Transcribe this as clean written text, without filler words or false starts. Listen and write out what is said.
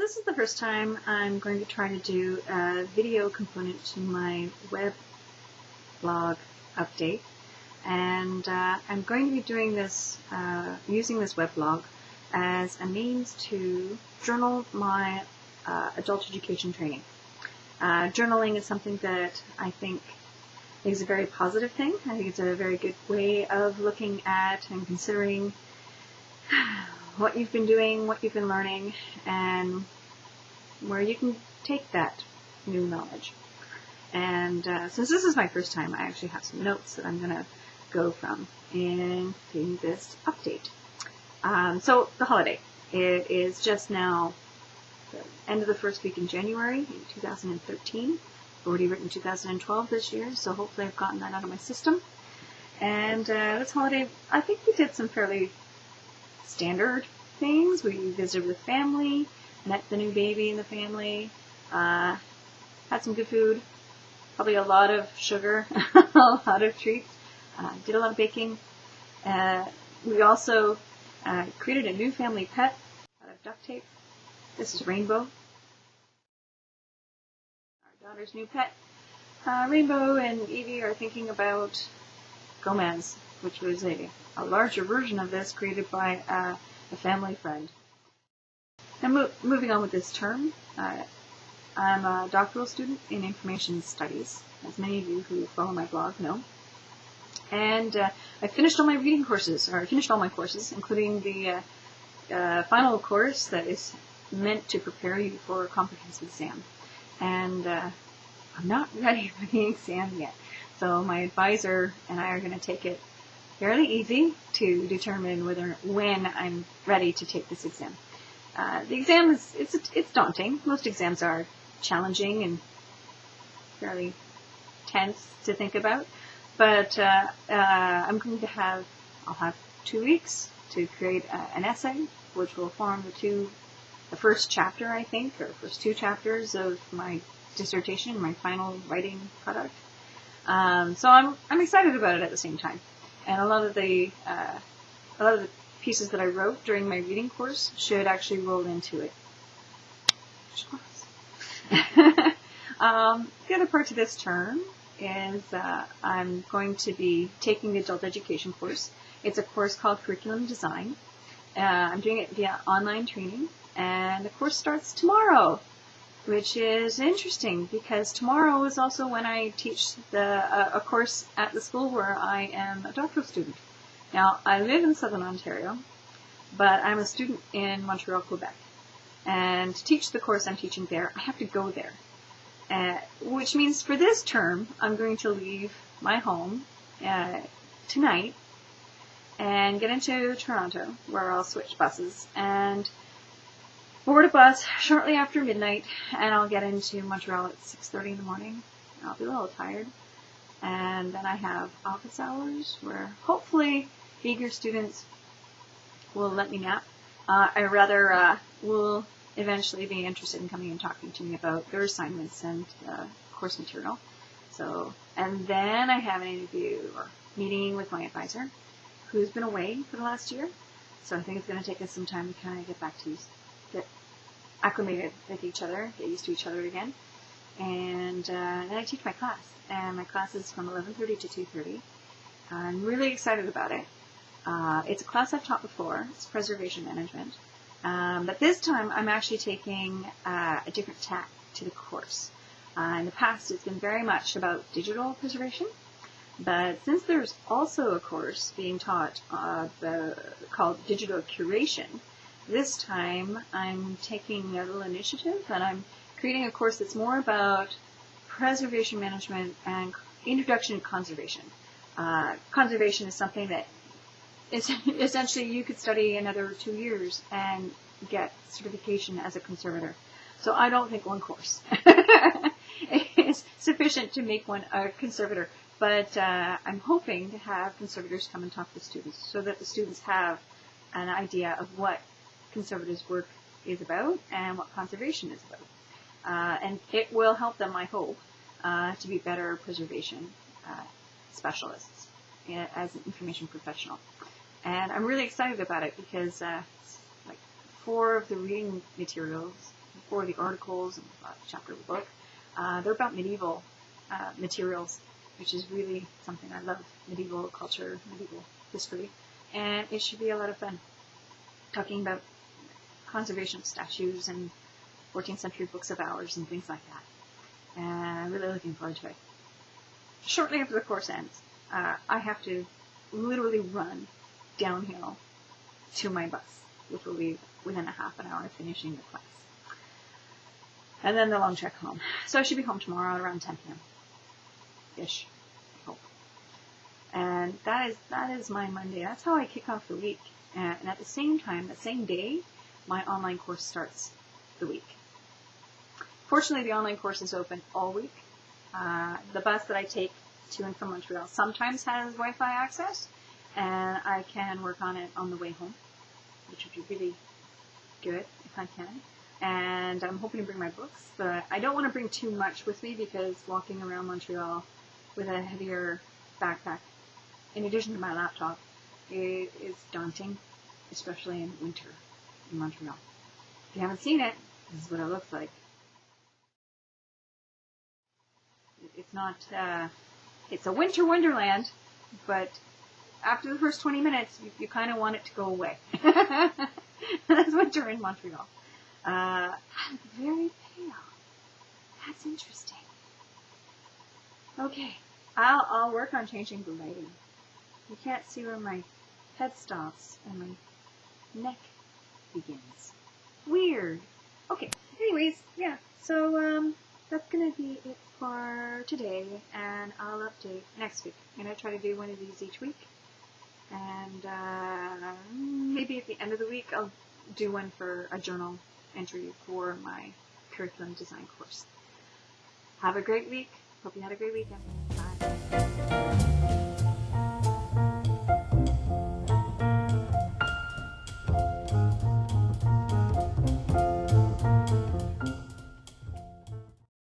this is the first time I'm going to try to do a video component to my web blog update, and I'm going to be doing this, using this web blog as a means to journal my adult education training. Journaling is something that I think is a very positive thing. I think it's a very good way of looking at and considering what you've been doing, what you've been learning, and where you can take that new knowledge. And since this is my first time, I actually have some notes that I'm going to go from in doing this update. So the holiday, it is just now the end of the first week in January in 2013. I've already written 2012 this year, so hopefully I've gotten that out of my system. And this holiday, I think we did some fairly standard things. We visited with family, met the new baby in the family, had some good food, probably a lot of sugar, a lot of treats, did a lot of baking. We also created a new family pet out of duct tape. This is Rainbow, our daughter's new pet. Rainbow and Evie are thinking about Gomez, which was a larger version of this created by a family friend. Now moving on with this term, I'm a doctoral student in information studies, as many of you who follow my blog know. And I finished all my reading courses, or I finished all my courses, including the final course that is meant to prepare you for a comprehensive exam. And I'm not ready for the exam yet. So my advisor and I are going to take it fairly easy to determine when I'm ready to take this exam. The exam it's daunting. Most exams are challenging and fairly tense to think about. But I'm going to I'll have 2 weeks to create an essay, which will form the first chapter, I think, or first 2 chapters of my dissertation, my final writing product. So I'm excited about it at the same time. And a lot of the pieces that I wrote during my reading course should actually roll into it. The other part to this term is I'm going to be taking the adult education course. It's a course called Curriculum Design. I'm doing it via online training, and the course starts tomorrow, which is interesting because tomorrow is also when I teach a course at the school where I am a doctoral student. Now, I live in Southern Ontario, but I'm a student in Montreal, Quebec. And to teach the course I'm teaching there, I have to go there. Which means for this term, I'm going to leave my home tonight and get into Toronto, where I'll switch buses, and board a bus shortly after midnight, and I'll get into Montreal at 6:30 in the morning. I'll be a little tired. And then I have office hours where hopefully eager students will let me nap. Will eventually be interested in coming and talking to me about their assignments and course material. And then I have an interview or meeting with my advisor, who's been away for the last year. So I think it's going to take us some time to kind of get acclimated with each other, get used to each other again. And then I teach my class, and my class is from 11:30 to 2:30. I'm really excited about it. It's a class I've taught before. It's preservation management. But this time I'm actually taking a different tack to the course. In the past it's been very much about digital preservation, but since there's also a course being taught called digital curation, this time I'm taking a little initiative and I'm creating a course that's more about preservation management and introduction to conservation. Conservation is something that essentially you could study another 2 years and get certification as a conservator. So I don't think one course is sufficient to make one a conservator. But I'm hoping to have conservators come and talk to students so that the students have an idea of what conservators' work is about and what conservation is about. And it will help them, I hope, to be better preservation specialists as an information professional. And I'm really excited about it because like 4 of the reading materials for the articles and the chapter of the book. They're about medieval materials, which is really something I love. Medieval culture, medieval history. And it should be a lot of fun talking about conservation of statues and 14th century books of hours and things like that. And I'm really looking forward to it. Shortly after the course ends, I have to literally run downhill to my bus, which will be within a half an hour of finishing the class. And then the long trek home. So I should be home tomorrow at around 10 p.m. ish, I hope. And that is my Monday. That's how I kick off the week. And at the same time, that same day, my online course starts the week. Fortunately, the online course is open all week. The bus that I take to and from Montreal sometimes has Wi-Fi access, and I can work on it on the way home, which would be really good if I can. And I'm hoping to bring my books, but I don't want to bring too much with me because walking around Montreal with a heavier backpack, in addition to my laptop, it is daunting, especially in winter in Montreal. If you haven't seen it, this is what it looks like. It's not, it's a winter wonderland, but after the first 20 minutes, you kind of want it to go away. That's winter in Montreal. I'm very pale. That's interesting. Okay, I'll work on changing the lighting. You can't see where my head stops and my neck begins. Weird. Okay, anyways, yeah, so that's gonna be it for today, and I'll update next week. I'm gonna try to do one of these each week, and maybe at the end of the week I'll do one for a journal entry for my curriculum design course. Have a great week. Hope you had a great weekend. Bye.